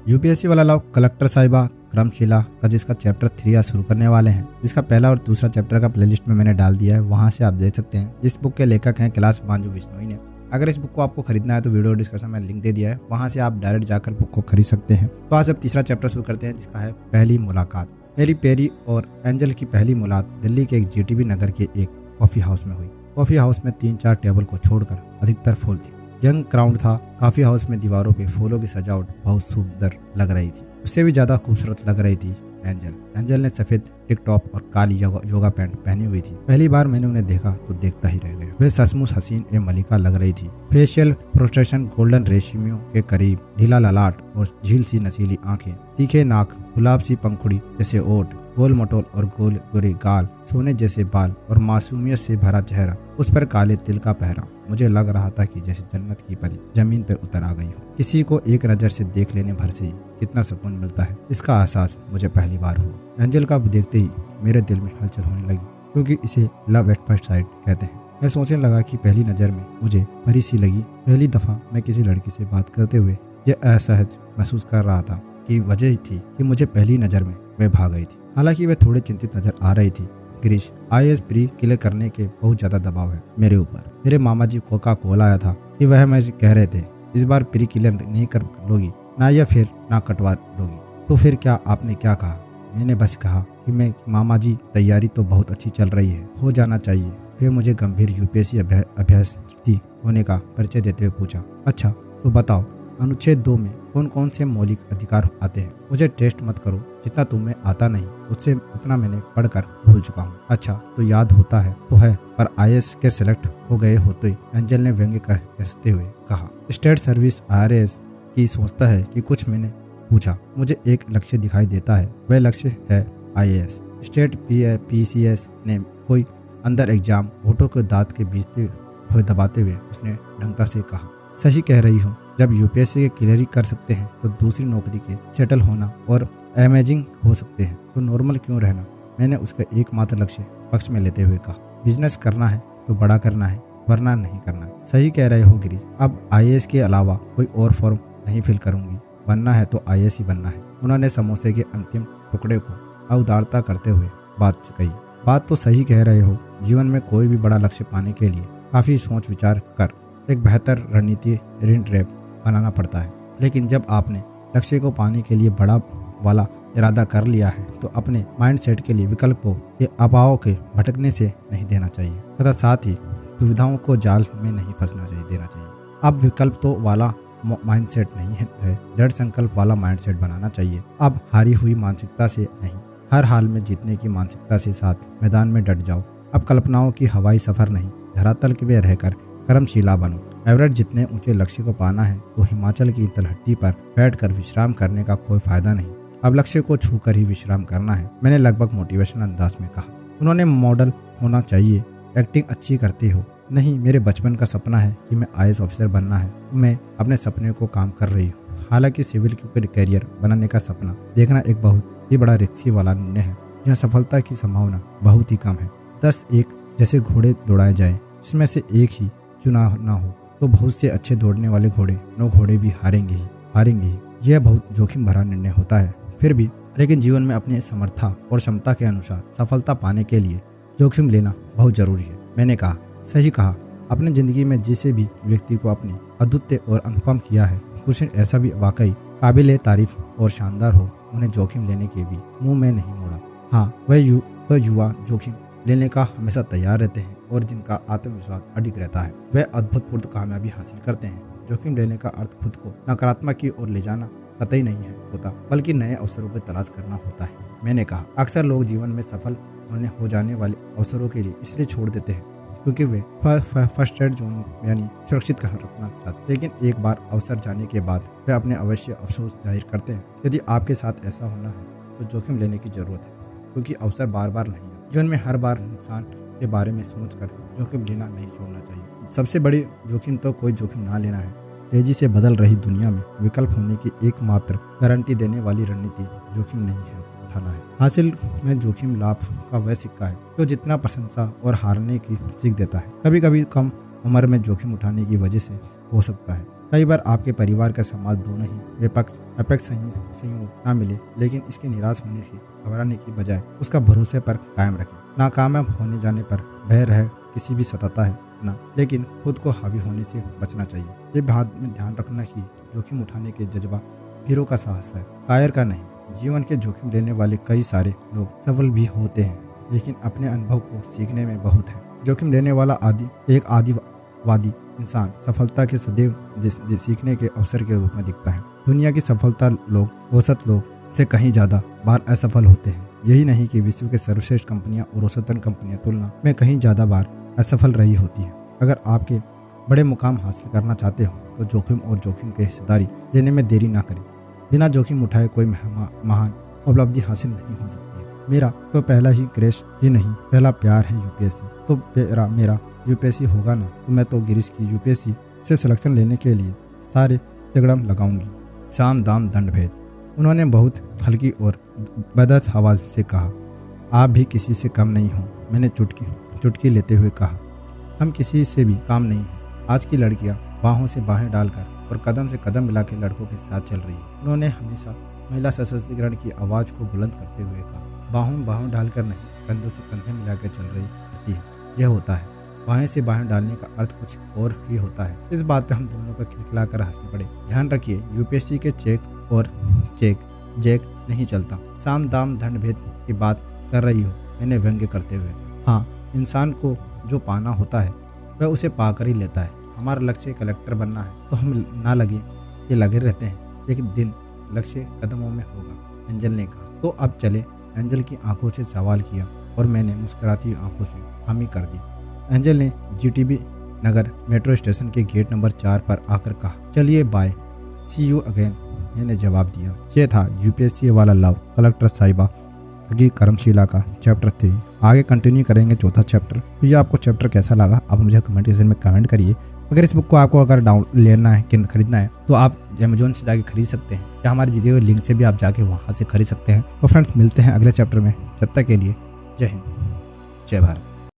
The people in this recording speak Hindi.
यूपीएससी वाला लोग कलेक्टर साहिबा क्रमशिला का जिसका चैप्टर 3 आज शुरू करने वाले हैं, जिसका पहला और दूसरा चैप्टर का प्लेलिस्ट में मैंने डाल दिया है, वहां से आप देख सकते हैं। जिस बुक के लेखक हैं कैलाश बांजू विश्नोई ने। अगर इस बुक को आपको खरीदना है तो वीडियो डिस्क्रिप्शन में लिंक दे दिया है, वहां से आप डायरेक्ट जाकर बुक को खरीद सकते हैं। तो आज अब तीसरा चैप्टर शुरू करते हैं, जिसका है पहली मुलाकात। मेरी पेरी और एंजल की पहली मुलाकात दिल्ली के एक जीटीबी नगर के एक कॉफी हाउस में हुई। कॉफी हाउस में 3-4 टेबल को छोड़कर अधिकतर फूल थी। यंग क्राउड था। कॉफी हाउस में दीवारों पे फूलों की सजावट बहुत सुंदर लग रही थी। उससे भी ज्यादा खूबसूरत लग रही थी एंजल ने सफेद टिक टॉप और काली योगा पैंट पहनी हुई थी। पहली बार मैंने उन्हें देखा तो देखता ही रह गया। वे सचमुच हसीन ए मलिका लग रही थी। फेशियल प्रोटेक्शन, गोल्डन रेशमियों के करीब ढीला ललाट और झील सी नसीली आंखें, तीखे नाक, गुलाब सी पंखुड़ी जैसे ओठ, गोल मटोल और गोल गोरे गाल, सोने जैसे बाल और मासूमियत से भरा चेहरा, उस पर काले तिल का पहरा। मुझे लग रहा था कि जैसे जन्नत की परी जमीन पर उतर आ गई हो। किसी को एक नजर से देख लेने भर से ही कितना सुकून मिलता है, इसका एहसास मुझे पहली बार हुआ। एंजल का देखते ही मेरे दिल में हलचल होने लगी, क्योंकि इसे लव एट फर्स्ट साइट कहते हैं। मैं सोचने लगा कि पहली नजर में मुझे परी सी लगी। पहली दफा मैं किसी लड़की से बात करते हुए यह असहज महसूस कर रहा था कि वजह थी कि मुझे पहली नजर में वह भाग गई थी। हालांकि वह थोड़ी चिंतित नजर आ रही थी। गिरीश, IAS प्री क्लियर करने के बहुत ज्यादा दबाव है मेरे ऊपर। मेरे मामा जी को का कॉल आया था कि वह मैं कह रहे थे इस बार प्री क्लियर नहीं कर लोगी ना, या फिर ना कटवा लोगी। तो फिर क्या आपने क्या कहा? मैंने बस कहा कि मैं मामा जी तैयारी तो बहुत अच्छी चल रही है, हो जाना चाहिए। फिर मुझे गंभीर यूपीएससी अभ्यर्थी होने का परिचय देते हुए पूछा, अच्छा तो बताओ अनुच्छेद 2 में कौन कौन से मौलिक अधिकार आते हैं? मुझे टेस्ट मत करो, जितना तुम्हें आता नहीं उससे उतना मैंने पढ़कर भूल चुका हूँ। अच्छा तो याद होता है तो है, पर IAS के सिलेक्ट हो गए होते एंजल ने व्यंग्य कहते हुए कहा। स्टेट सर्विस IRS की सोचता है कि कुछ मैंने पूछा। मुझे एक लक्ष्य दिखाई देता है, वह लक्ष्य है IAS। स्टेट PCS ने कोई अंदर एग्जाम होठों के दांत के बीचते हुए दबाते हुए उसने ढंगता से कहा, सही कह रही हूँ। जब यूपीएससी के क्लियर कर सकते हैं तो दूसरी नौकरी के सेटल होना और अमेजिंग हो सकते हैं तो नॉर्मल क्यों रहना? मैंने उसका एकमात्र लक्ष्य पक्ष में लेते हुए कहा, बिजनेस करना है तो बड़ा करना है, वरना नहीं करना। सही कह रहे हो गिरीश, अब IAS के अलावा कोई और फॉर्म नहीं फिल करूंगी। बनना है तो IAS ही बनना है। उन्होंने समोसे के अंतिम टुकड़े को अवधारता करते हुए बात कही। बात तो सही कह रहे हो। जीवन में कोई भी बड़ा लक्ष्य पाने के लिए काफी सोच विचार कर एक बेहतर रणनीति ट्रैप बनाना पड़ता है। लेकिन जब आपने लक्ष्य को पाने के लिए बड़ा वाला इरादा कर लिया है तो अपने माइंडसेट के लिए विकल्पों के अभाव के भटकने से नहीं देना चाहिए, तथा साथ ही दुविधाओं को जाल में नहीं फंसना देना चाहिए। अब विकल्प तो वाला माइंडसेट नहीं है, दृढ़ संकल्प वाला माइंडसेट बनाना चाहिए। अब हारी हुई मानसिकता से नहीं, हर हाल में जीतने की मानसिकता से साथ मैदान में डट जाओ। अब कल्पनाओं की हवाई सफर नहीं, धरातल में रहकर कर्मशीला बनो। एवरेट जितने ऊंचे लक्ष्य को पाना है तो हिमाचल की तलहटी पर बैठकर विश्राम करने का कोई फायदा नहीं। अब लक्ष्य को छूकर ही विश्राम करना है, मैंने लगभग मोटिवेशनल अंदाज में कहा। उन्होंने मॉडल होना चाहिए, एक्टिंग अच्छी करते हो। नहीं, मेरे बचपन का सपना है कि मैं IAS ऑफिसर बनना है। मैं अपने सपने को काम कर रही हूँ। हालांकि सिविल कैरियर बनाने का सपना देखना एक बहुत ही बड़ा रिस्की वाला निर्णय है, जहाँ सफलता की संभावना बहुत ही कम है। 10-1 जैसे घोड़े दौड़ाए जाए, जिसमें से एक ही चुना ना हो तो बहुत से अच्छे दौड़ने वाले घोड़े 9 घोड़े भी हारेंगे ही। यह बहुत जोखिम भरा निर्णय होता है फिर भी, लेकिन जीवन में अपनी समर्था और क्षमता के अनुसार सफलता पाने के लिए जोखिम लेना बहुत जरूरी है। मैंने कहा, सही कहा। अपनी जिंदगी में जिसे भी व्यक्ति को अपनी अद्वितीय और अनुपम किया है, कुछ ऐसा भी वाकई काबिल तारीफ और शानदार हो, उन्हें जोखिम लेने के भी मुंह में नहीं मोड़ा। हाँ, वह युवा जोखिम लेने का हमेशा तैयार रहते हैं और जिनका आत्मविश्वास अडिग रहता है, वे अद्भुतपूर्ण कामयाबी हासिल करते हैं। जोखिम लेने का अर्थ खुद को नकारात्मक की ओर ले जाना कतई नहीं होता, बल्कि नए अवसरों की तलाश करना होता है। मैंने कहा, अक्सर लोग जीवन में सफल हो जाने वाले अवसरों के लिए इसलिए छोड़ देते हैं क्योंकि वे फर्स्ट एड जोन यानी सुरक्षित रखना चाहते, लेकिन एक बार अवसर जाने के बाद वे अपने अवश्य अफसोस जाहिर करते हैं। यदि आपके साथ ऐसा होना है तो जोखिम लेने की जरूरत है, क्योंकि अवसर बार बार नहीं आता। जीवन में हर बार नुकसान के बारे में सोचकर जोखिम लेना नहीं छोड़ना चाहिए। सबसे बड़ी जोखिम तो कोई जोखिम ना लेना है। तेजी से बदल रही दुनिया में विकल्प होने की एकमात्र गारंटी देने वाली रणनीति जोखिम नहीं है, उठाना है। हासिल में जोखिम लाभ का वह सिक्का है जो जितना प्रशंसा और हारने की सीख देता है। कभी कभी कम उम्र में जोखिम उठाने की वजह से हो सकता है, कई बार आपके परिवार का समाज दोनों ही विपक्ष अपेक्ष संयोग ना मिले, लेकिन इसके निराश होने से घबराने की बजाय उसका भरोसे पर कायम रखें। नाकामयाब होने जाने पर भय रह किसी भी सताता है ना, लेकिन खुद को हावी होने से बचना चाहिए। ये बात में ध्यान रखना कि जोखिम उठाने के जज्बा हीरो का साहस है, कायर का नहीं। जीवन के जोखिम लेने वाले कई सारे लोग सफल भी होते हैं, लेकिन अपने अनुभव को सीखने में बहुत है। जोखिम लेने वाला आदिवादी इंसान सफलता के सदैव सीखने के अवसर के रूप में दिखता है। दुनिया की सफलता लोग औसत लोग से कहीं ज्यादा बार असफल होते हैं। यही नहीं कि विश्व के सर्वश्रेष्ठ कंपनियां और औसतन कंपनियां तुलना में कहीं ज्यादा बार असफल रही होती है। अगर आपके बड़े मुकाम हासिल करना चाहते हो तो जोखिम और जोखिम की हिस्सेदारी देने में देरी ना करें। बिना जोखिम उठाए कोई महान उपलब्धि हासिल नहीं हो सकती है। मेरा तो पहला ही क्रैश ही नहीं, पहला प्यार है यूपीएससी। तो मेरा यूपीएससी होगा ना, तो मैं तो गिरीश की यूपीएससी से सिलेक्शन लेने के लिए सारे तिगड़म लगाऊंगी। साम दाम दंड भेद। उन्होंने बहुत हल्की और बदस आवाज से कहा, आप भी किसी से कम नहीं हो। मैंने चुटकी लेते हुए कहा, हम किसी से भी काम नहीं हैं। आज की लड़कियां बाहों से बाहें डालकर और कदम से कदम मिलाकर लड़कों के साथ चल रही है। उन्होंने हमेशा महिला सशक्तिकरण की आवाज को बुलंद करते हुए कहा, बाहों डालकर नहीं, कंधों से कंधे मिलाकर चल रही होती है। यह होता है, बाहें से बाहें डालने का अर्थ कुछ और ही होता है। इस बात पे हम दोनों को खिलखिलाकर हंसने पड़े। ध्यान रखिए, यूपीएससी के चेक और जैक नहीं चलता। साम दाम दंड भेद की बात कर रही हो, मैंने व्यंग्य करते हुए कहा। हाँ, इंसान को जो पाना होता है वह उसे पाकर ही लेता है। हमारा लक्ष्य कलेक्टर बनना है तो हम ना लगे रहते हैं, लेकिन दिन लक्ष्य कदमों में होगा, एंजल ने कहा। तो अब चले। एंजल की आंखों से सवाल किया और मैंने मुस्कुराती आंखों से हामी कर दी। एंजल ने जीटीबी नगर मेट्रो स्टेशन के गेट नंबर 4 पर आकर कहा, चलिए बाय, सी यू अगेन। मैंने जवाब दिया। ये था यूपीएससी वाला लव कलेक्टर साहिबा की कर्मशिला का चैप्टर 3। आगे कंटिन्यू करेंगे चौथा चैप्टर। तो ये आपको चैप्टर कैसा लगा आप मुझे कमेंट सेक्शन में कमेंट करिए। अगर इस बुक को आपको अगर डाउन लेना है कि खरीदना है तो आप अमेजोन से जाके खरीद सकते हैं, या हमारे दिए हुए लिंक से भी आप जाके वहाँ से खरीद सकते हैं। तो फ्रेंड्स, मिलते हैं अगले चैप्टर में। जब तक के लिए जय हिंद, जय भारत।